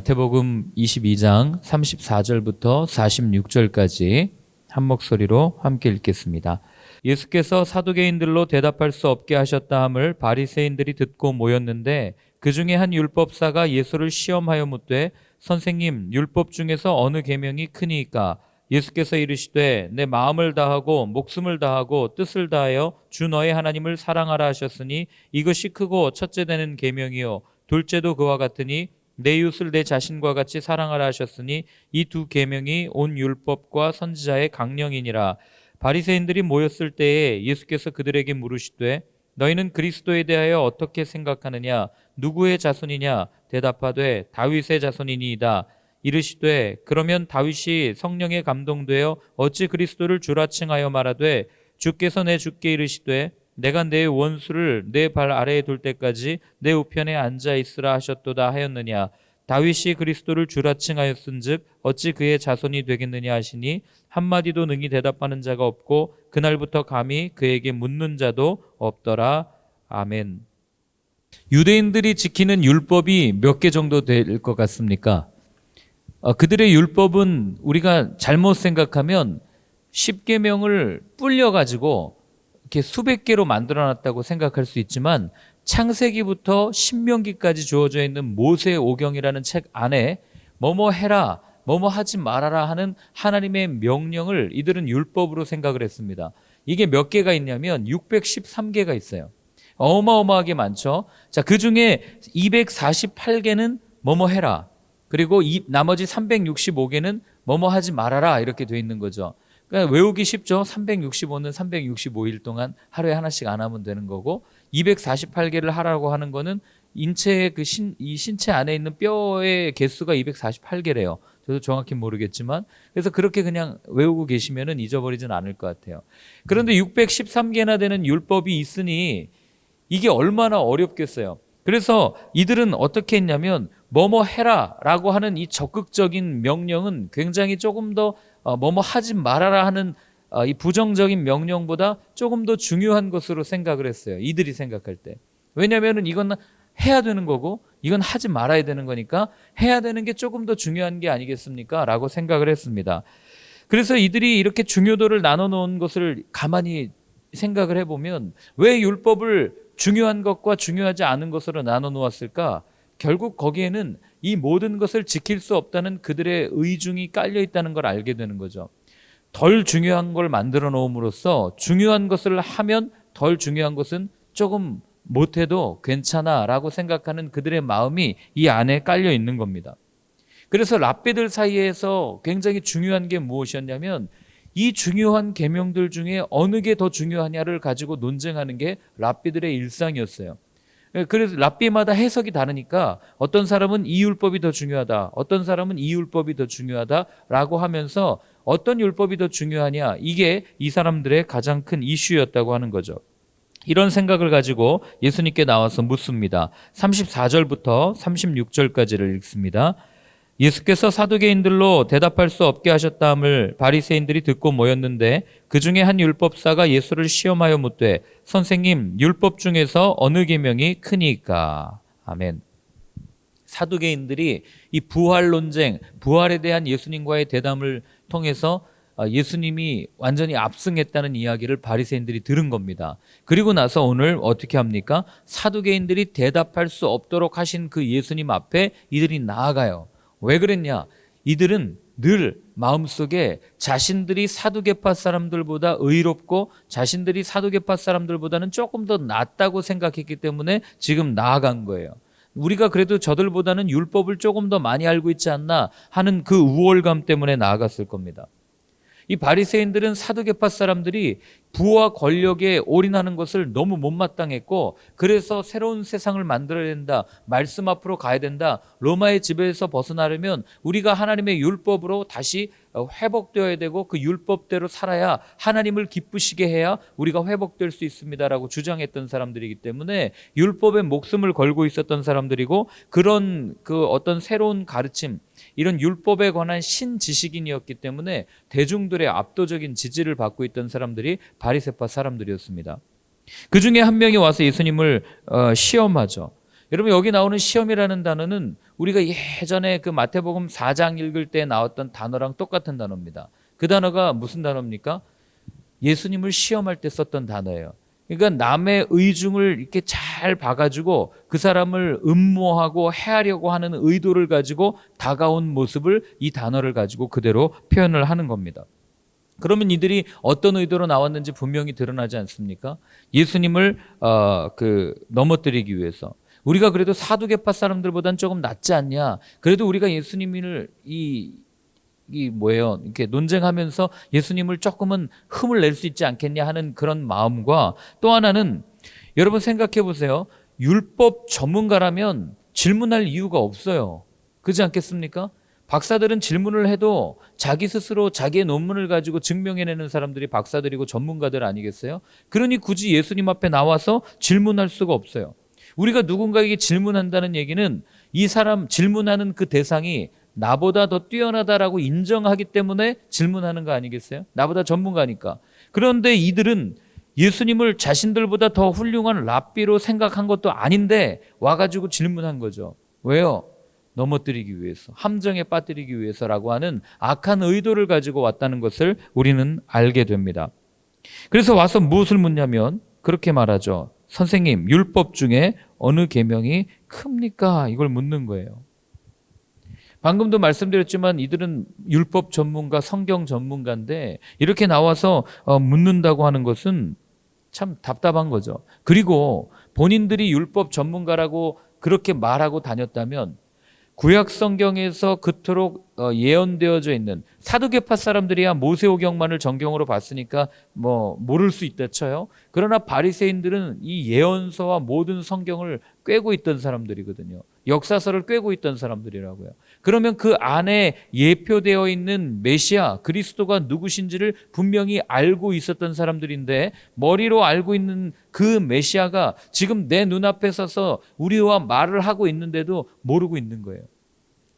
마태복음 22장 34절부터 46절까지 한 목소리로 함께 읽겠습니다. 예수께서 사두개인들로 대답할 수 없게 하셨다 함을 바리새인들이 듣고 모였는데 그 중에 한 율법사가 예수를 시험하여 묻되 선생님, 율법 중에서 어느 계명이 크니이까? 예수께서 이르시되 내 마음을 다하고 목숨을 다하고 뜻을 다하여 주 너의 하나님을 사랑하라 하셨으니 이것이 크고 첫째 되는 계명이요 둘째도 그와 같으니 내 이웃을 내 자신과 같이 사랑하라 하셨으니 이 두 계명이 온 율법과 선지자의 강령이니라. 바리새인들이 모였을 때에 예수께서 그들에게 물으시되 너희는 그리스도에 대하여 어떻게 생각하느냐? 누구의 자손이냐? 대답하되 다윗의 자손이니이다. 이르시되 그러면 다윗이 성령에 감동되어 어찌 그리스도를 주라 칭하여 말하되 주께서 내 주께 이르시되 내가 내 원수를 내 발 아래에 둘 때까지 내 우편에 앉아 있으라 하셨도다 하였느냐? 다윗이 그리스도를 주라 칭하였은즉 어찌 그의 자손이 되겠느냐 하시니 한마디도 능히 대답하는 자가 없고 그날부터 감히 그에게 묻는 자도 없더라. 아멘. 유대인들이 지키는 율법이 몇 개 정도 될 것 같습니까? 그들의 율법은 우리가 잘못 생각하면 10계명을 불려가지고 이렇게 수백 개로 만들어놨다고 생각할 수 있지만 창세기부터 신명기까지 주어져 있는 모세 오경이라는 책 안에 뭐뭐 해라, 뭐뭐 하지 말아라 하는 하나님의 명령을 이들은 율법으로 생각을 했습니다. 이게 몇 개가 있냐면 613개가 있어요. 어마어마하게 많죠. 자, 그 중에 248개는 뭐뭐 해라. 그리고 나머지 365개는 뭐뭐 하지 말아라 이렇게 돼 있는 거죠. 그러니까 외우기 쉽죠. 365는 365일 동안 하루에 하나씩 안 하면 되는 거고 248개를 하라고 하는 거는 인체의 이 신체 안에 있는 뼈의 개수가 248개래요. 저도 정확히 모르겠지만 그래서 그렇게 그냥 외우고 계시면은 잊어버리진 않을 것 같아요. 그런데 613개나 되는 율법이 있으니 이게 얼마나 어렵겠어요. 그래서 이들은 어떻게 했냐면 뭐뭐 해라 라고 하는 이 적극적인 명령은 굉장히 조금 더 뭐뭐 하지 말아라 하는 이 부정적인 명령보다 조금 더 중요한 것으로 생각을 했어요. 이들이 생각할 때. 왜냐하면 이건 해야 되는 거고 이건 하지 말아야 되는 거니까 해야 되는 게 조금 더 중요한 게 아니겠습니까? 라고 생각을 했습니다. 그래서 이들이 이렇게 중요도를 나눠 놓은 것을 가만히 생각을 해보면 왜 율법을 중요한 것과 중요하지 않은 것으로 나눠 놓았을까? 결국 거기에는 이 모든 것을 지킬 수 없다는 그들의 의중이 깔려 있다는 걸 알게 되는 거죠. 덜 중요한 걸 만들어 놓음으로써 중요한 것을 하면 덜 중요한 것은 조금 못해도 괜찮아 라고 생각하는 그들의 마음이 이 안에 깔려 있는 겁니다. 그래서 랍비들 사이에서 굉장히 중요한 게 무엇이었냐면 이 중요한 계명들 중에 어느 게 더 중요하냐를 가지고 논쟁하는 게 랍비들의 일상이었어요. 그래서 랍비마다 해석이 다르니까 어떤 사람은 이 율법이 더 중요하다, 어떤 사람은 이 율법이 더 중요하다라고 하면서 어떤 율법이 더 중요하냐, 이게 이 사람들의 가장 큰 이슈였다고 하는 거죠. 이런 생각을 가지고 예수님께 나와서 묻습니다. 34절부터 36절까지를 읽습니다. 예수께서 사두개인들로 대답할 수 없게 하셨다 함을 바리새인들이 듣고 모였는데 그 중에 한 율법사가 예수를 시험하여 묻되 선생님, 율법 중에서 어느 계명이 크니까? 아멘. 사두개인들이 이 부활 논쟁, 부활에 대한 예수님과의 대담을 통해서 예수님이 완전히 압승했다는 이야기를 바리새인들이 들은 겁니다. 그리고 나서 오늘 어떻게 합니까? 사두개인들이 대답할 수 없도록 하신 그 예수님 앞에 이들이 나아가요. 왜 그랬냐? 이들은 늘 마음속에 자신들이 사두개파 사람들보다 의롭고 자신들이 사두개파 사람들보다는 조금 더 낫다고 생각했기 때문에 지금 나아간 거예요. 우리가 그래도 저들보다는 율법을 조금 더 많이 알고 있지 않나 하는 그 우월감 때문에 나아갔을 겁니다. 이 바리새인들은 사두개파 사람들이 부와 권력에 올인하는 것을 너무 못마땅했고 그래서 새로운 세상을 만들어야 된다, 말씀 앞으로 가야 된다, 로마의 지배에서 벗어나려면 우리가 하나님의 율법으로 다시 회복되어야 되고 그 율법대로 살아야 하나님을 기쁘시게 해야 우리가 회복될 수 있습니다라고 주장했던 사람들이기 때문에 율법에 목숨을 걸고 있었던 사람들이고 그런 그 어떤 새로운 가르침, 이런 율법에 관한 신지식인이었기 때문에 대중들의 압도적인 지지를 받고 있던 사람들이 바리새파 사람들이었습니다. 그 중에 한 명이 와서 예수님을 시험하죠. 여러분 여기 나오는 시험이라는 단어는 우리가 예전에 그 마태복음 4장 읽을 때 나왔던 단어랑 똑같은 단어입니다. 그 단어가 무슨 단어입니까? 예수님을 시험할 때 썼던 단어예요. 그러니까 남의 의중을 이렇게 잘 봐가지고 그 사람을 음모하고 해하려고 하는 의도를 가지고 다가온 모습을 이 단어를 가지고 그대로 표현을 하는 겁니다. 그러면 이들이 어떤 의도로 나왔는지 분명히 드러나지 않습니까? 예수님을 넘어뜨리기 위해서. 우리가 그래도 사두개파 사람들보단 조금 낫지 않냐? 그래도 우리가 예수님을 이렇게 논쟁하면서 예수님을 조금은 흠을 낼 수 있지 않겠냐 하는 그런 마음과, 또 하나는 여러분 생각해 보세요. 율법 전문가라면 질문할 이유가 없어요. 그렇지 않겠습니까? 박사들은 질문을 해도 자기 스스로 자기의 논문을 가지고 증명해내는 사람들이 박사들이고 전문가들 아니겠어요? 그러니 굳이 예수님 앞에 나와서 질문할 수가 없어요. 우리가 누군가에게 질문한다는 얘기는 이 사람 질문하는 그 대상이 나보다 더 뛰어나다라고 인정하기 때문에 질문하는 거 아니겠어요? 나보다 전문가니까. 그런데 이들은 예수님을 자신들보다 더 훌륭한 랍비로 생각한 것도 아닌데 와가지고 질문한 거죠. 왜요? 넘어뜨리기 위해서, 함정에 빠뜨리기 위해서라고 하는 악한 의도를 가지고 왔다는 것을 우리는 알게 됩니다. 그래서 와서 무엇을 묻냐면 그렇게 말하죠. 선생님, 율법 중에 어느 계명이 큽니까? 이걸 묻는 거예요. 방금도 말씀드렸지만 이들은 율법 전문가, 성경 전문가인데 이렇게 나와서 묻는다고 하는 것은 참 답답한 거죠. 그리고 본인들이 율법 전문가라고 그렇게 말하고 다녔다면 구약 성경에서 그토록 예언되어져 있는 사두개파 사람들이야 모세오경만을 정경으로 봤으니까 모를 수 있다 쳐요. 그러나 바리새인들은 이 예언서와 모든 성경을 꿰고 있던 사람들이거든요. 역사서를 꿰고 있던 사람들이라고요. 그러면 그 안에 예표되어 있는 메시아 그리스도가 누구신지를 분명히 알고 있었던 사람들인데, 머리로 알고 있는 그 메시아가 지금 내 눈앞에 서서 우리와 말을 하고 있는데도 모르고 있는 거예요.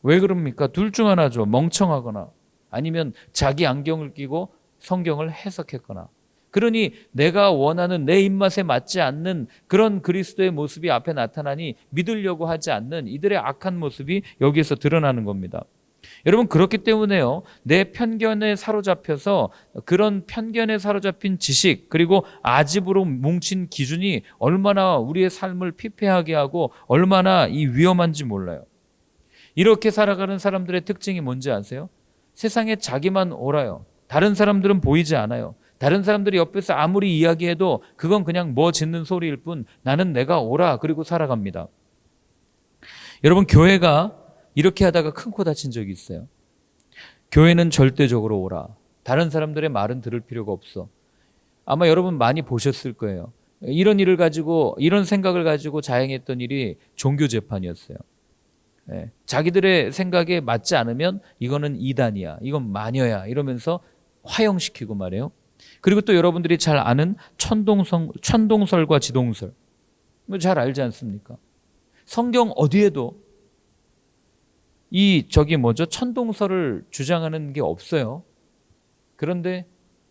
왜 그럽니까? 둘 중 하나죠. 멍청하거나 아니면 자기 안경을 끼고 성경을 해석했거나. 그러니 내가 원하는 내 입맛에 맞지 않는 그런 그리스도의 모습이 앞에 나타나니 믿으려고 하지 않는 이들의 악한 모습이 여기에서 드러나는 겁니다. 여러분, 그렇기 때문에요, 내 편견에 사로잡혀서 그런 편견에 사로잡힌 지식 그리고 아집으로 뭉친 기준이 얼마나 우리의 삶을 피폐하게 하고 얼마나 이 위험한지 몰라요. 이렇게 살아가는 사람들의 특징이 뭔지 아세요? 세상에 자기만 옳아요. 다른 사람들은 보이지 않아요. 다른 사람들이 옆에서 아무리 이야기해도 그건 그냥 뭐 짓는 소리일 뿐 나는 내가 옳아 그리고 살아갑니다. 여러분, 교회가 이렇게 하다가 큰 코 다친 적이 있어요. 교회는 절대적으로 옳아. 다른 사람들의 말은 들을 필요가 없어. 아마 여러분 많이 보셨을 거예요. 이런 생각을 가지고 자행했던 일이 종교 재판이었어요. 자기들의 생각에 맞지 않으면 이거는 이단이야, 이건 마녀야 이러면서 화형시키고 말이에요. 그리고 또 여러분들이 잘 아는 천동설과 지동설, 잘 알지 않습니까? 성경 어디에도 천동설을 주장하는 게 없어요. 그런데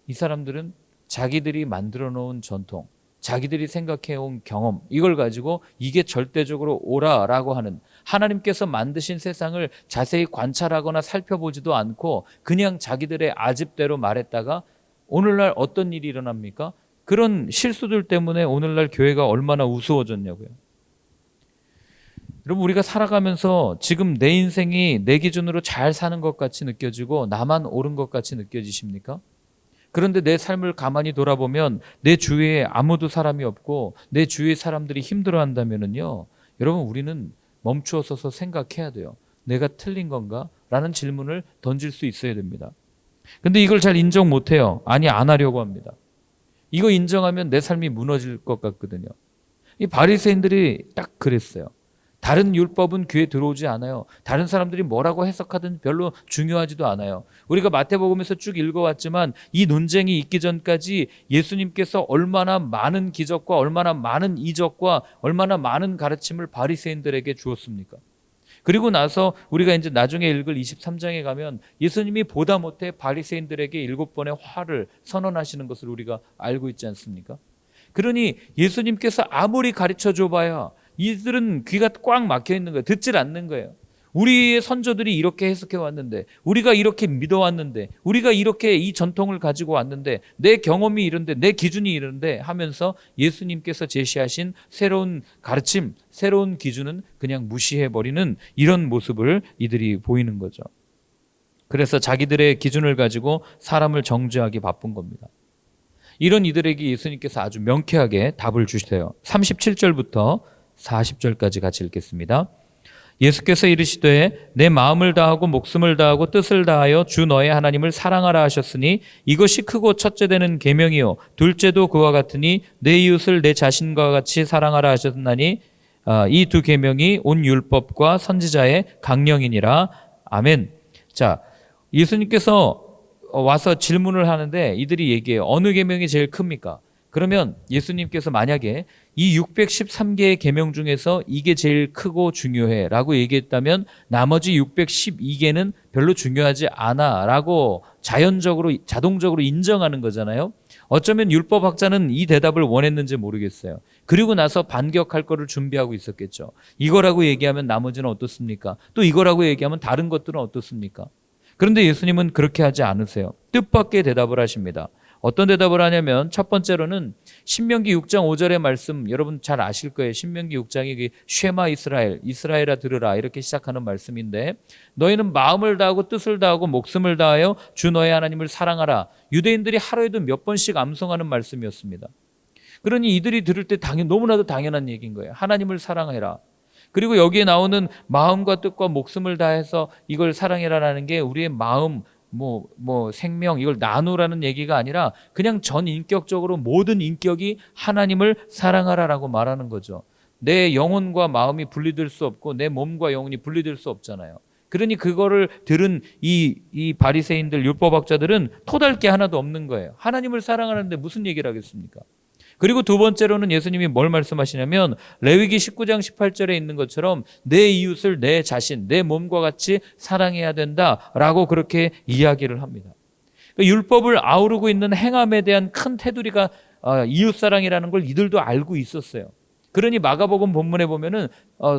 이 사람들은 자기들이 만들어 놓은 전통, 자기들이 생각해온 경험, 이걸 가지고 이게 절대적으로 옳아라고 하는, 하나님께서 만드신 세상을 자세히 관찰하거나 살펴보지도 않고 그냥 자기들의 아집대로 말했다가 오늘날 어떤 일이 일어납니까? 그런 실수들 때문에 오늘날 교회가 얼마나 우스워졌냐고요. 여러분, 우리가 살아가면서 지금 내 인생이 내 기준으로 잘 사는 것 같이 느껴지고 나만 옳은 것 같이 느껴지십니까? 그런데 내 삶을 가만히 돌아보면 내 주위에 아무도 사람이 없고 내 주위의 사람들이 힘들어한다면요, 여러분, 우리는 멈추어 서서 생각해야 돼요. 내가 틀린 건가? 라는 질문을 던질 수 있어야 됩니다. 근데 이걸 잘 인정 못해요. 아니, 안 하려고 합니다. 이거 인정하면 내 삶이 무너질 것 같거든요. 이 바리새인들이 딱 그랬어요. 다른 율법은 귀에 들어오지 않아요. 다른 사람들이 뭐라고 해석하든 별로 중요하지도 않아요. 우리가 마태복음에서 쭉 읽어왔지만 이 논쟁이 있기 전까지 예수님께서 얼마나 많은 기적과 얼마나 많은 이적과 얼마나 많은 가르침을 바리새인들에게 주었습니까? 그리고 나서 우리가 이제 나중에 읽을 23장에 가면 예수님이 보다 못해 바리새인들에게 7번의 화를 선언하시는 것을 우리가 알고 있지 않습니까? 그러니 예수님께서 아무리 가르쳐 줘봐야 이들은 귀가 꽉 막혀 있는 거예요. 듣질 않는 거예요. 우리의 선조들이 이렇게 해석해 왔는데, 우리가 이렇게 믿어왔는데, 우리가 이렇게 이 전통을 가지고 왔는데, 내 경험이 이런데, 내 기준이 이런데 하면서 예수님께서 제시하신 새로운 가르침, 새로운 기준은 그냥 무시해버리는 이런 모습을 이들이 보이는 거죠. 그래서 자기들의 기준을 가지고 사람을 정죄하기 바쁜 겁니다. 이런 이들에게 예수님께서 아주 명쾌하게 답을 주세요. 37절부터 40절까지 같이 읽겠습니다. 예수께서 이르시되 내 마음을 다하고 목숨을 다하고 뜻을 다하여 주 너의 하나님을 사랑하라 하셨으니 이것이 크고 첫째 되는 계명이요 둘째도 그와 같으니 내 이웃을 내 자신과 같이 사랑하라 하셨나니 이 두 계명이 온 율법과 선지자의 강령이니라. 아멘. 자, 예수님께서 와서 질문을 하는데 이들이 얘기해요. 어느 계명이 제일 큽니까? 그러면 예수님께서 만약에 이 613개의 계명 중에서 이게 제일 크고 중요해 라고 얘기했다면 나머지 612개는 별로 중요하지 않아 라고 자동적으로 인정하는 거잖아요. 어쩌면 율법학자는 이 대답을 원했는지 모르겠어요. 그리고 나서 반격할 거를 준비하고 있었겠죠. 이거라고 얘기하면 나머지는 어떻습니까? 또 이거라고 얘기하면 다른 것들은 어떻습니까? 그런데 예수님은 그렇게 하지 않으세요. 뜻밖의 대답을 하십니다. 어떤 대답을 하냐면 첫 번째로는 신명기 6장 5절의 말씀, 여러분 잘 아실 거예요. 신명기 6장이 쉐마 이스라엘, 이스라엘아 들으라 이렇게 시작하는 말씀인데, 너희는 마음을 다하고 뜻을 다하고 목숨을 다하여 주 너의 하나님을 사랑하라. 유대인들이 하루에도 몇 번씩 암송하는 말씀이었습니다. 그러니 이들이 들을 때 너무나도 당연한 얘기인 거예요. 하나님을 사랑해라. 그리고 여기에 나오는 마음과 뜻과 목숨을 다해서 이걸 사랑해라라는 게 우리의 마음, 생명, 이걸 나누라는 얘기가 아니라 그냥 전 인격적으로 모든 인격이 하나님을 사랑하라라고 말하는 거죠. 내 영혼과 마음이 분리될 수 없고 내 몸과 영혼이 분리될 수 없잖아요. 그러니 그거를 들은 이 바리새인들, 율법학자들은 토달 게 하나도 없는 거예요. 하나님을 사랑하는데 무슨 얘기를 하겠습니까? 그리고 두 번째로는 예수님이 뭘 말씀하시냐면 레위기 19장 18절에 있는 것처럼 내 이웃을 내 자신, 내 몸과 같이 사랑해야 된다라고 그렇게 이야기를 합니다. 율법을 아우르고 있는 행함에 대한 큰 테두리가 이웃사랑이라는 걸 이들도 알고 있었어요. 그러니 마가복음 본문에 보면은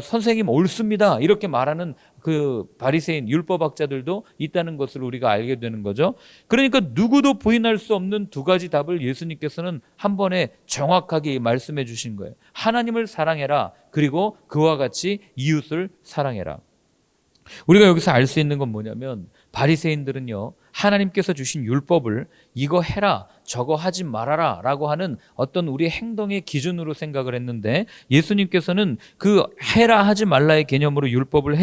선생님 옳습니다 이렇게 말하는 그 바리새인 율법학자들도 있다는 것을 우리가 알게 되는 거죠. 그러니까 누구도 부인할 수 없는 두 가지 답을 예수님께서는 한 번에 정확하게 말씀해 주신 거예요. 하나님을 사랑해라. 그리고 그와 같이 이웃을 사랑해라. 우리가 여기서 알 수 있는 건 뭐냐면 바리새인들은요, 하나님께서 주신 율법을 이거 해라, 저거 하지 말아라 라고 하는 어떤 우리의 행동의 기준으로 생각을 했는데, 예수님께서는 그 해라 하지 말라의 개념으로 율법을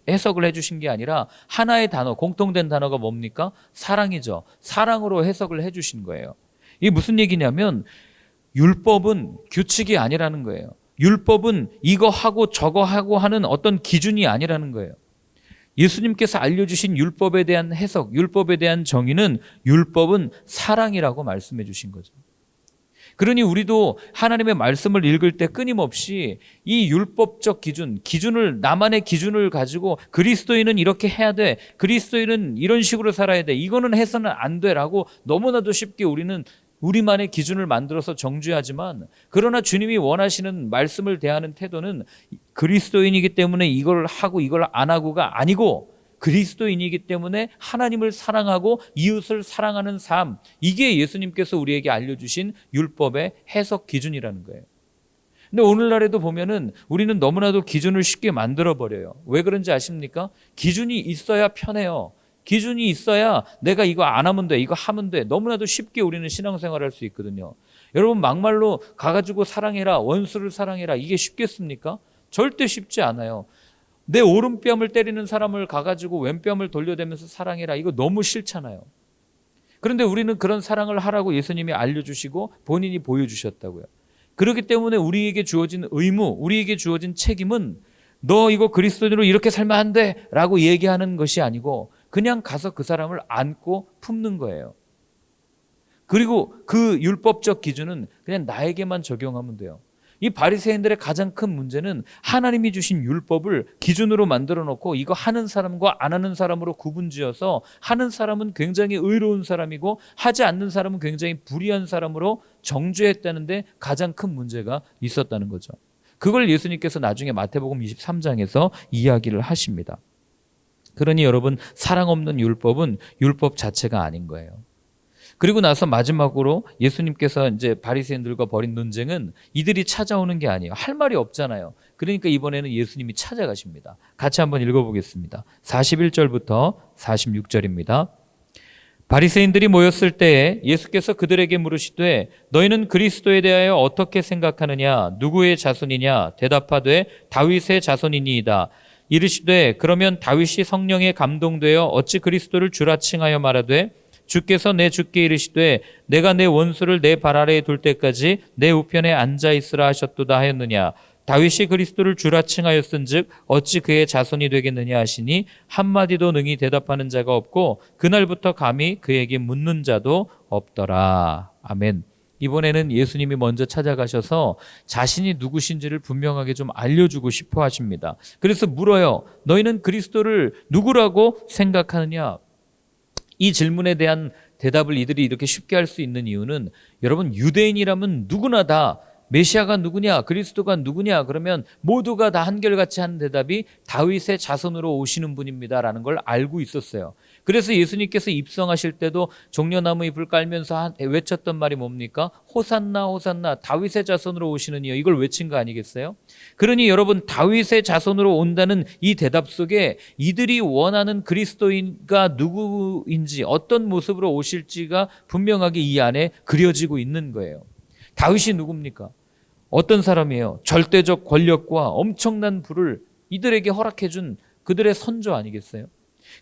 해석을 해주신 게 아니라 하나의 단어, 공통된 단어가 뭡니까? 사랑이죠. 사랑으로 해석을 해주신 거예요. 이게 무슨 얘기냐면 율법은 규칙이 아니라는 거예요. 율법은 이거 하고 저거 하고 하는 어떤 기준이 아니라는 거예요. 예수님께서 알려주신 율법에 대한 해석, 율법에 대한 정의는 율법은 사랑이라고 말씀해 주신 거죠. 그러니 우리도 하나님의 말씀을 읽을 때 끊임없이 이 율법적 기준을 나만의 기준을 가지고 그리스도인은 이렇게 해야 돼, 그리스도인은 이런 식으로 살아야 돼, 이거는 해서는 안 돼라고 너무나도 쉽게 우리는 우리만의 기준을 만들어서 정죄하지만, 그러나 주님이 원하시는 말씀을 대하는 태도는 그리스도인이기 때문에 이걸 하고 이걸 안 하고가 아니고 그리스도인이기 때문에 하나님을 사랑하고 이웃을 사랑하는 삶, 이게 예수님께서 우리에게 알려주신 율법의 해석 기준이라는 거예요. 근데 오늘날에도 보면은 우리는 너무나도 기준을 쉽게 만들어버려요. 왜 그런지 아십니까? 기준이 있어야 편해요. 기준이 있어야 내가 이거 안 하면 돼, 이거 하면 돼. 너무나도 쉽게 우리는 신앙생활을 할 수 있거든요. 여러분 막말로 가가지고 사랑해라, 원수를 사랑해라, 이게 쉽겠습니까? 절대 쉽지 않아요. 내 오른뺨을 때리는 사람을 가가지고 왼뺨을 돌려대면서 사랑해라, 이거 너무 싫잖아요. 그런데 우리는 그런 사랑을 하라고 예수님이 알려주시고 본인이 보여주셨다고요. 그렇기 때문에 우리에게 주어진 의무, 우리에게 주어진 책임은 너 이거 그리스도인으로 이렇게 살면 안 돼 라고 얘기하는 것이 아니고 그냥 가서 그 사람을 안고 품는 거예요. 그리고 그 율법적 기준은 그냥 나에게만 적용하면 돼요. 이 바리새인들의 가장 큰 문제는 하나님이 주신 율법을 기준으로 만들어 놓고 이거 하는 사람과 안 하는 사람으로 구분지어서 하는 사람은 굉장히 의로운 사람이고 하지 않는 사람은 굉장히 불의한 사람으로 정죄했다는데 가장 큰 문제가 있었다는 거죠. 그걸 예수님께서 나중에 마태복음 23장에서 이야기를 하십니다. 그러니 여러분, 사랑 없는 율법은 율법 자체가 아닌 거예요. 그리고 나서 마지막으로 예수님께서 이제 바리새인들과 벌인 논쟁은 이들이 찾아오는 게 아니에요. 할 말이 없잖아요. 그러니까 이번에는 예수님이 찾아가십니다. 같이 한번 읽어보겠습니다. 41절부터 46절입니다. 바리새인들이 모였을 때에 예수께서 그들에게 물으시되 너희는 그리스도에 대하여 어떻게 생각하느냐? 누구의 자손이냐? 대답하되 다윗의 자손이니이다. 이르시되 그러면 다윗이 성령에 감동되어 어찌 그리스도를 주라 칭하여 말하되 주께서 내 주께 이르시되 내가 내 원수를 내 발 아래에 둘 때까지 내 우편에 앉아 있으라 하셨도다 하였느냐? 다윗이 그리스도를 주라 칭하였은즉 어찌 그의 자손이 되겠느냐 하시니 한마디도 능히 대답하는 자가 없고 그날부터 감히 그에게 묻는 자도 없더라. 아멘. 이번에는 예수님이 먼저 찾아가셔서 자신이 누구신지를 분명하게 좀 알려주고 싶어 하십니다. 그래서 물어요. 너희는 그리스도를 누구라고 생각하느냐? 이 질문에 대한 대답을 이들이 이렇게 쉽게 할 수 있는 이유는 여러분, 유대인이라면 누구나 다 메시아가 누구냐, 그리스도가 누구냐 그러면 모두가 다 한결같이 하는 대답이 다윗의 자손으로 오시는 분입니다라는 걸 알고 있었어요. 그래서 예수님께서 입성하실 때도 종려나무 잎을 깔면서 외쳤던 말이 뭡니까? 호산나 호산나, 다윗의 자손으로 오시는 이여. 이걸 외친 거 아니겠어요? 그러니 여러분, 다윗의 자손으로 온다는 이 대답 속에 이들이 원하는 그리스도인가 누구인지, 어떤 모습으로 오실지가 분명하게 이 안에 그려지고 있는 거예요. 다윗이 누굽니까? 어떤 사람이에요? 절대적 권력과 엄청난 부를 이들에게 허락해준 그들의 선조 아니겠어요?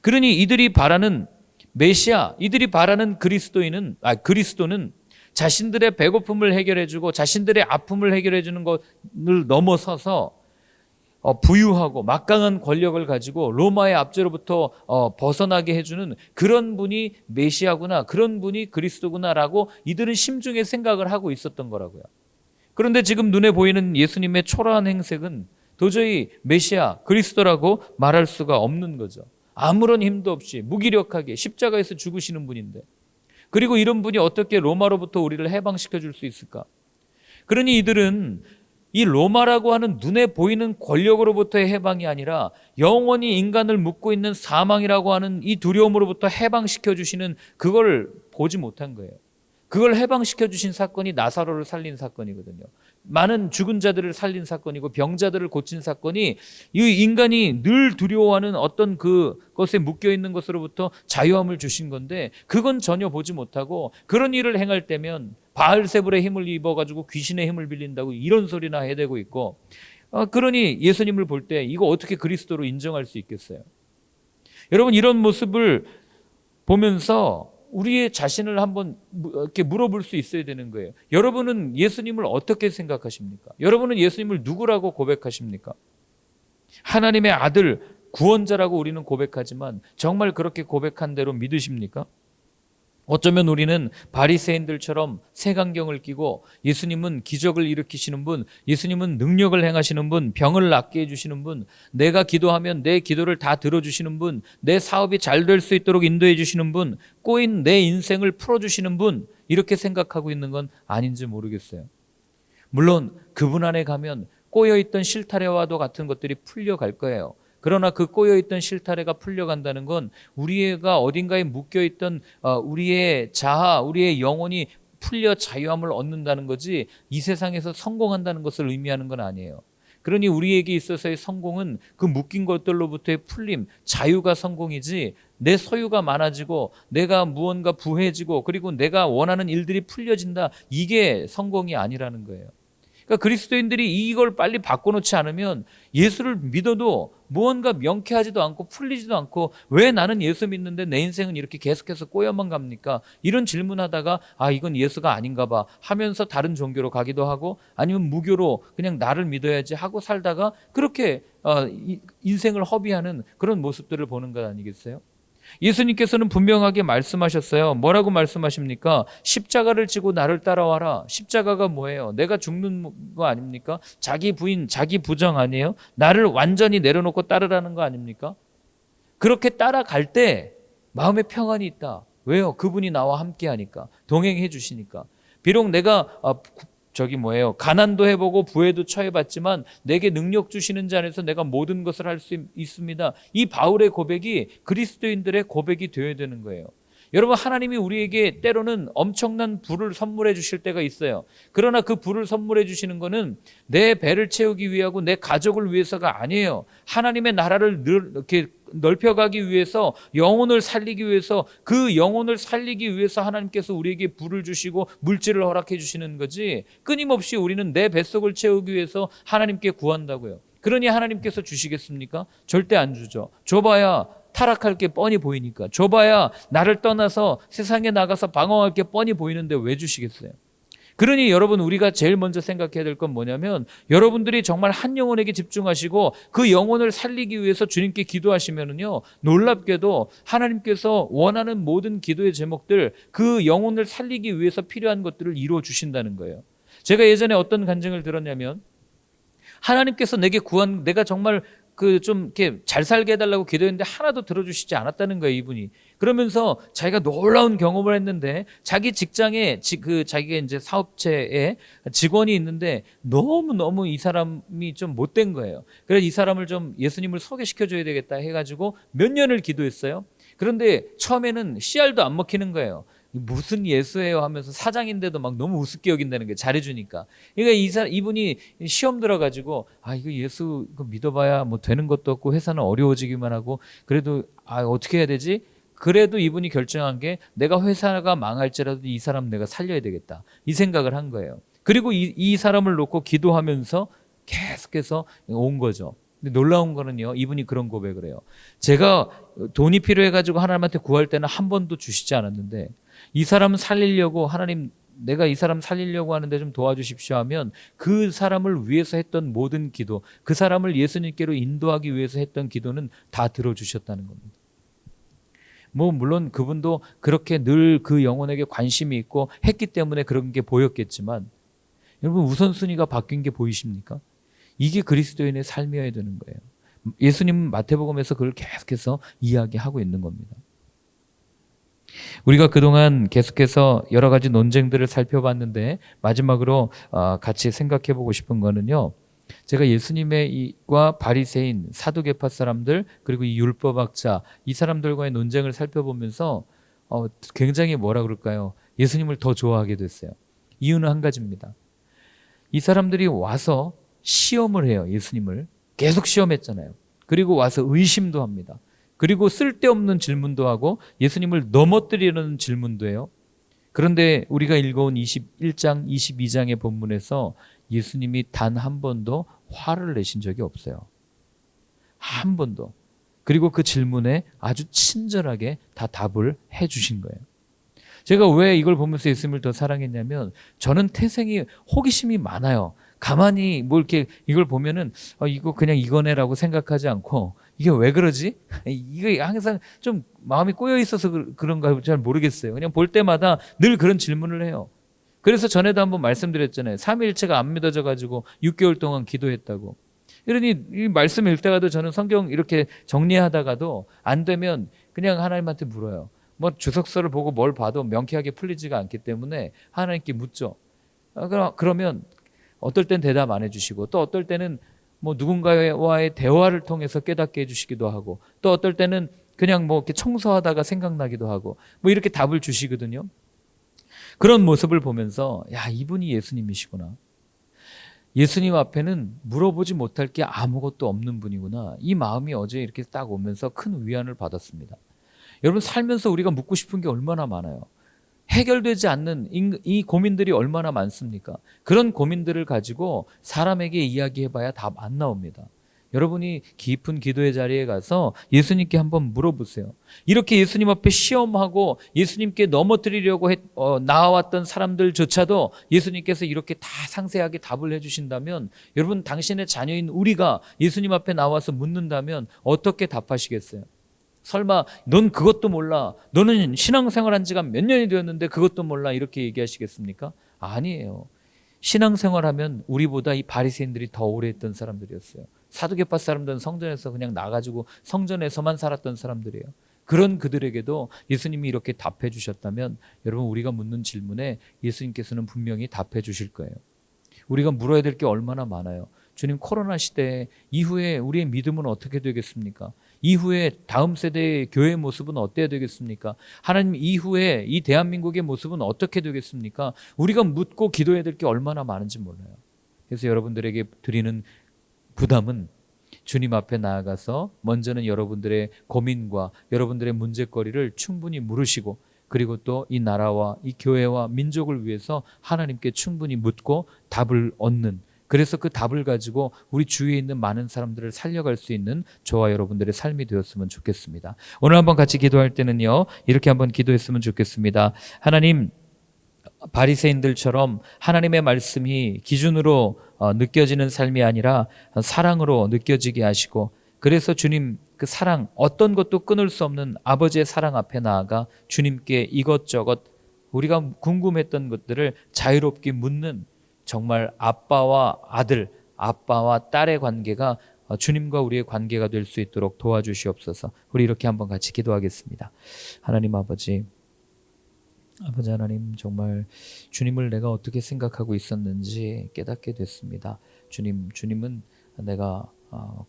그러니 이들이 바라는 메시아, 이들이 바라는 그리스도는 자신들의 배고픔을 해결해주고 자신들의 아픔을 해결해주는 것을 넘어서서 부유하고 막강한 권력을 가지고 로마의 압제로부터 벗어나게 해주는 그런 분이 메시아구나, 그런 분이 그리스도구나라고 이들은 심중에 생각을 하고 있었던 거라고요. 그런데 지금 눈에 보이는 예수님의 초라한 행색은 도저히 메시아, 그리스도라고 말할 수가 없는 거죠. 아무런 힘도 없이 무기력하게 십자가에서 죽으시는 분인데, 그리고 이런 분이 어떻게 로마로부터 우리를 해방시켜 줄 수 있을까? 그러니 이들은 이 로마라고 하는 눈에 보이는 권력으로부터의 해방이 아니라 영원히 인간을 묶고 있는 사망이라고 하는 이 두려움으로부터 해방시켜 주시는 그걸 보지 못한 거예요. 그걸 해방시켜 주신 사건이 나사로를 살린 사건이거든요. 많은 죽은 자들을 살린 사건이고 병자들을 고친 사건이 이 인간이 늘 두려워하는 어떤 그것에 묶여있는 것으로부터 자유함을 주신 건데, 그건 전혀 보지 못하고 그런 일을 행할 때면 바알세불의 힘을 입어가지고 귀신의 힘을 빌린다고 이런 소리나 해대고 있고, 그러니 예수님을 볼 때 이거 어떻게 그리스도로 인정할 수 있겠어요? 여러분, 이런 모습을 보면서 우리의 자신을 한번 이렇게 물어볼 수 있어야 되는 거예요. 여러분은 예수님을 어떻게 생각하십니까? 여러분은 예수님을 누구라고 고백하십니까? 하나님의 아들, 구원자라고 우리는 고백하지만 정말 그렇게 고백한 대로 믿으십니까? 어쩌면 우리는 바리새인들처럼 색안경을 끼고 예수님은 기적을 일으키시는 분, 예수님은 능력을 행하시는 분, 병을 낫게 해주시는 분, 내가 기도하면 내 기도를 다 들어주시는 분, 내 사업이 잘 될 수 있도록 인도해 주시는 분, 꼬인 내 인생을 풀어주시는 분, 이렇게 생각하고 있는 건 아닌지 모르겠어요. 물론 그분 안에 가면 꼬여있던 실타래와도 같은 것들이 풀려갈 거예요. 그러나 그 꼬여있던 실타래가 풀려간다는 건 우리가 어딘가에 묶여있던 우리의 자아, 우리의 영혼이 풀려 자유함을 얻는다는 거지, 이 세상에서 성공한다는 것을 의미하는 건 아니에요. 그러니 우리에게 있어서의 성공은 그 묶인 것들로부터의 풀림, 자유가 성공이지, 내 소유가 많아지고 내가 무언가 부해지고 그리고 내가 원하는 일들이 풀려진다, 이게 성공이 아니라는 거예요. 그러니까 그리스도인들이 이걸 빨리 바꿔놓지 않으면 예수를 믿어도 무언가 명쾌하지도 않고 풀리지도 않고, 왜 나는 예수 믿는데 내 인생은 이렇게 계속해서 꼬여만 갑니까? 이런 질문하다가 이건 예수가 아닌가 봐 하면서 다른 종교로 가기도 하고, 아니면 무교로 그냥 나를 믿어야지 하고 살다가 그렇게 인생을 허비하는 그런 모습들을 보는 것 아니겠어요? 예수님께서는 분명하게 말씀하셨어요. 뭐라고 말씀하십니까? 십자가를 지고 나를 따라와라. 십자가가 뭐예요? 내가 죽는 거 아닙니까? 자기 부인, 자기 부정 아니에요? 나를 완전히 내려놓고 따르라는 거 아닙니까? 그렇게 따라갈 때 마음에 평안이 있다. 왜요? 그분이 나와 함께 하니까, 동행해 주시니까. 비록 내가 저기 뭐예요? 가난도 해보고 부에도 처해봤지만 내게 능력 주시는 자 안에서 내가 모든 것을 할 수 있습니다. 이 바울의 고백이 그리스도인들의 고백이 되어야 되는 거예요. 여러분, 하나님이 우리에게 때로는 엄청난 부를 선물해 주실 때가 있어요. 그러나 그 부를 선물해 주시는 것은 내 배를 채우기 위하고 내 가족을 위해서가 아니에요. 하나님의 나라를 이렇게 넓혀가기 위해서, 영혼을 살리기 위해서, 그 영혼을 살리기 위해서 하나님께서 우리에게 부를 주시고 물질을 허락해 주시는 거지, 끊임없이 우리는 내 뱃속을 채우기 위해서 하나님께 구한다고요. 그러니 하나님께서 주시겠습니까? 절대 안 주죠. 줘봐야 타락할 게 뻔히 보이니까, 줘봐야 나를 떠나서 세상에 나가서 방황할 게 뻔히 보이는데 왜 주시겠어요? 그러니 여러분, 우리가 제일 먼저 생각해야 될 건 뭐냐면, 여러분들이 정말 한 영혼에게 집중하시고 그 영혼을 살리기 위해서 주님께 기도하시면은요, 놀랍게도 하나님께서 원하는 모든 기도의 제목들, 그 영혼을 살리기 위해서 필요한 것들을 이루어 주신다는 거예요. 제가 예전에 어떤 간증을 들었냐면, 하나님께서 내게 구한, 내가 정말 좀 이렇게 잘 살게 해달라고 기도했는데 하나도 들어주시지 않았다는 거예요, 이분이. 그러면서 자기가 놀라운 경험을 했는데, 자기 직장에 자기가 이제 사업체에 직원이 있는데 너무 이 사람이 좀 못된 거예요. 그래서 이 사람을 좀 예수님을 소개시켜줘야 되겠다 해가지고 몇 년을 기도했어요. 그런데 처음에는 씨알도 안 먹히는 거예요. 무슨 예수예요 하면서, 사장인데도 막 너무 우습게 여긴다는 게, 잘해주니까. 그러니까 이분이 시험 들어가지고, 이거 예수 이거 믿어봐야 뭐 되는 것도 없고 회사는 어려워지기만 하고, 그래도 어떻게 해야 되지? 그래도 이분이 결정한 게, 내가 회사가 망할지라도 이 사람 내가 살려야 되겠다, 이 생각을 한 거예요. 그리고 이 사람을 놓고 기도하면서 계속해서 온 거죠. 근데 놀라운 거는요, 이분이 그런 고백을 해요. 제가 돈이 필요해가지고 하나님한테 구할 때는 한 번도 주시지 않았는데, 이 사람 살리려고, 하나님 내가 이 사람 살리려고 하는데 좀 도와주십시오 하면, 그 사람을 위해서 했던 모든 기도, 그 사람을 예수님께로 인도하기 위해서 했던 기도는 다 들어주셨다는 겁니다. 뭐 물론 그분도 그렇게 늘 그 영혼에게 관심이 있고 했기 때문에 그런 게 보였겠지만, 여러분, 우선순위가 바뀐 게 보이십니까? 이게 그리스도인의 삶이어야 되는 거예요. 예수님은 마태복음에서 그걸 계속해서 이야기하고 있는 겁니다. 우리가 그동안 계속해서 여러 가지 논쟁들을 살펴봤는데, 마지막으로 같이 생각해 보고 싶은 거는요, 제가 예수님과 바리새인, 사두개파 사람들, 그리고 이 율법학자, 이 사람들과의 논쟁을 살펴보면서 굉장히 뭐라 그럴까요? 예수님을 더 좋아하게 됐어요. 이유는 한 가지입니다. 이 사람들이 와서 시험을 해요. 예수님을 계속 시험했잖아요. 그리고 와서 의심도 합니다. 그리고 쓸데없는 질문도 하고 예수님을 넘어뜨리는 질문도 해요. 그런데 우리가 읽어온 21장, 22장의 본문에서 예수님이 단 한 번도 화를 내신 적이 없어요. 한 번도. 그리고 그 질문에 아주 친절하게 다 답을 해 주신 거예요. 제가 왜 이걸 보면서 예수님을 더 사랑했냐면, 저는 태생이 호기심이 많아요. 가만히 뭐 이렇게 이걸 보면은 이거 그냥 이거네라고 생각하지 않고, 이게 왜 그러지? 이게 항상 좀 마음이 꼬여 있어서 그런가 잘 모르겠어요. 그냥 볼 때마다 늘 그런 질문을 해요. 그래서 전에도 한번 말씀드렸잖아요. 삼위일체가 안 믿어져 가지고 6개월 동안 기도했다고. 그러니 이 말씀 읽다가도 저는 성경 이렇게 정리하다가도 안 되면 그냥 하나님한테 물어요. 뭐 주석서를 보고 뭘 봐도 명쾌하게 풀리지가 않기 때문에 하나님께 묻죠. 그러면 어떨 땐 대답 안 해주시고, 또 어떨 때는 뭐 누군가와의 대화를 통해서 깨닫게 해주시기도 하고, 또 어떨 때는 그냥 뭐 이렇게 청소하다가 생각나기도 하고, 뭐 이렇게 답을 주시거든요. 그런 모습을 보면서, 야, 이분이 예수님이시구나. 예수님 앞에는 물어보지 못할 게 아무것도 없는 분이구나. 이 마음이 어제 이렇게 딱 오면서 큰 위안을 받았습니다. 여러분, 살면서 우리가 묻고 싶은 게 얼마나 많아요. 해결되지 않는 이 고민들이 얼마나 많습니까? 그런 고민들을 가지고 사람에게 이야기해봐야 답 안 나옵니다. 여러분이 깊은 기도의 자리에 가서 예수님께 한번 물어보세요. 이렇게 예수님 앞에 시험하고 예수님께 넘어뜨리려고 나와왔던 사람들조차도 예수님께서 이렇게 다 상세하게 답을 해주신다면, 여러분, 당신의 자녀인 우리가 예수님 앞에 나와서 묻는다면 어떻게 답하시겠어요? 설마 넌 그것도 몰라, 너는 신앙생활한 지가 몇 년이 되었는데 그것도 몰라, 이렇게 얘기하시겠습니까? 아니에요. 신앙생활하면 우리보다 이 바리새인들이 더 오래 했던 사람들이었어요. 사두개파 사람들은 성전에서 그냥 나가지고 성전에서만 살았던 사람들이에요. 그런 그들에게도 예수님이 이렇게 답해 주셨다면, 여러분, 우리가 묻는 질문에 예수님께서는 분명히 답해 주실 거예요. 우리가 물어야 될 게 얼마나 많아요. 주님, 코로나 시대 이후에 우리의 믿음은 어떻게 되겠습니까? 이후에 다음 세대의 교회의 모습은 어때야 되겠습니까? 하나님, 이후에 이 대한민국의 모습은 어떻게 되겠습니까? 우리가 묻고 기도해야 될 게 얼마나 많은지 몰라요. 그래서 여러분들에게 드리는 부담은 주님 앞에 나아가서 먼저는 여러분들의 고민과 여러분들의 문제거리를 충분히 물으시고, 그리고 또 이 나라와 이 교회와 민족을 위해서 하나님께 충분히 묻고 답을 얻는, 그래서 그 답을 가지고 우리 주위에 있는 많은 사람들을 살려갈 수 있는 저와 여러분들의 삶이 되었으면 좋겠습니다. 오늘 한번 같이 기도할 때는요, 이렇게 한번 기도했으면 좋겠습니다. 하나님, 바리새인들처럼 하나님의 말씀이 기준으로 느껴지는 삶이 아니라 사랑으로 느껴지게 하시고, 그래서 주님, 그 사랑, 어떤 것도 끊을 수 없는 아버지의 사랑 앞에 나아가 주님께 이것저것 우리가 궁금했던 것들을 자유롭게 묻는, 정말 아빠와 아들, 아빠와 딸의 관계가 주님과 우리의 관계가 될 수 있도록 도와주시옵소서. 우리 이렇게 한번 같이 기도하겠습니다. 하나님 아버지 하나님, 정말 주님을 내가 어떻게 생각하고 있었는지 깨닫게 됐습니다. 주님은 내가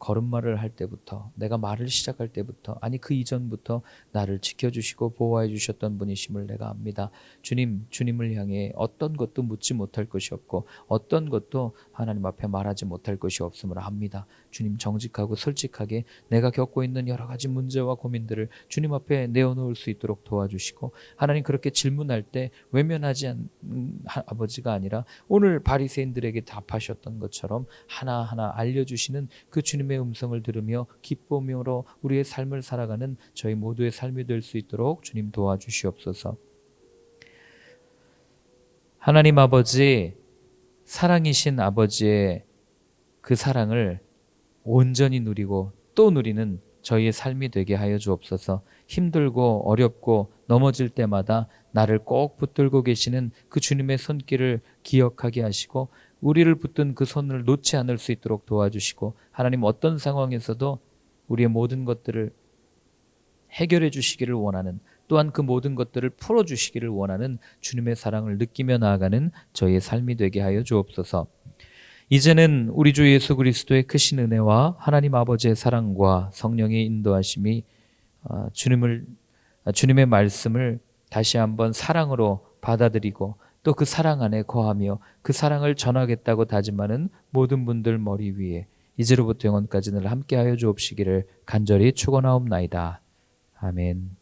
걸음마를 할 때부터, 내가 말을 시작할 때부터, 아니 그 이전부터 나를 지켜주시고 보호해 주셨던 분이심을 내가 압니다. 주님을 향해 어떤 것도 묻지 못할 것이 없고 어떤 것도 하나님 앞에 말하지 못할 것이 없음을 압니다. 주님, 정직하고 솔직하게 내가 겪고 있는 여러 가지 문제와 고민들을 주님 앞에 내어놓을 수 있도록 도와주시고, 하나님, 그렇게 질문할 때 외면하지 않는 아버지가 아니라 오늘 바리새인들에게 답하셨던 것처럼 하나하나 알려주시는 그 주님의 음성을 들으며 기쁨으로 우리의 삶을 살아가는 저희 모두의 삶이 될 수 있도록 주님 도와주시옵소서. 하나님 아버지, 사랑이신 아버지의 그 사랑을 온전히 누리고 또 누리는 저희의 삶이 되게 하여 주옵소서. 힘들고 어렵고 넘어질 때마다 나를 꼭 붙들고 계시는 그 주님의 손길을 기억하게 하시고, 우리를 붙든 그 손을 놓지 않을 수 있도록 도와주시고, 하나님, 어떤 상황에서도 우리의 모든 것들을 해결해 주시기를 원하는, 또한 그 모든 것들을 풀어주시기를 원하는 주님의 사랑을 느끼며 나아가는 저희의 삶이 되게 하여 주옵소서. 이제는 우리 주 예수 그리스도의 크신 은혜와 하나님 아버지의 사랑과 성령의 인도하심이 주님의 말씀을 다시 한번 사랑으로 받아들이고 또 그 사랑 안에 거하며 그 사랑을 전하겠다고 다짐하는 모든 분들 머리 위에 이제로부터 영원까지 늘 함께하여 주옵시기를 간절히 축원하옵나이다. 아멘.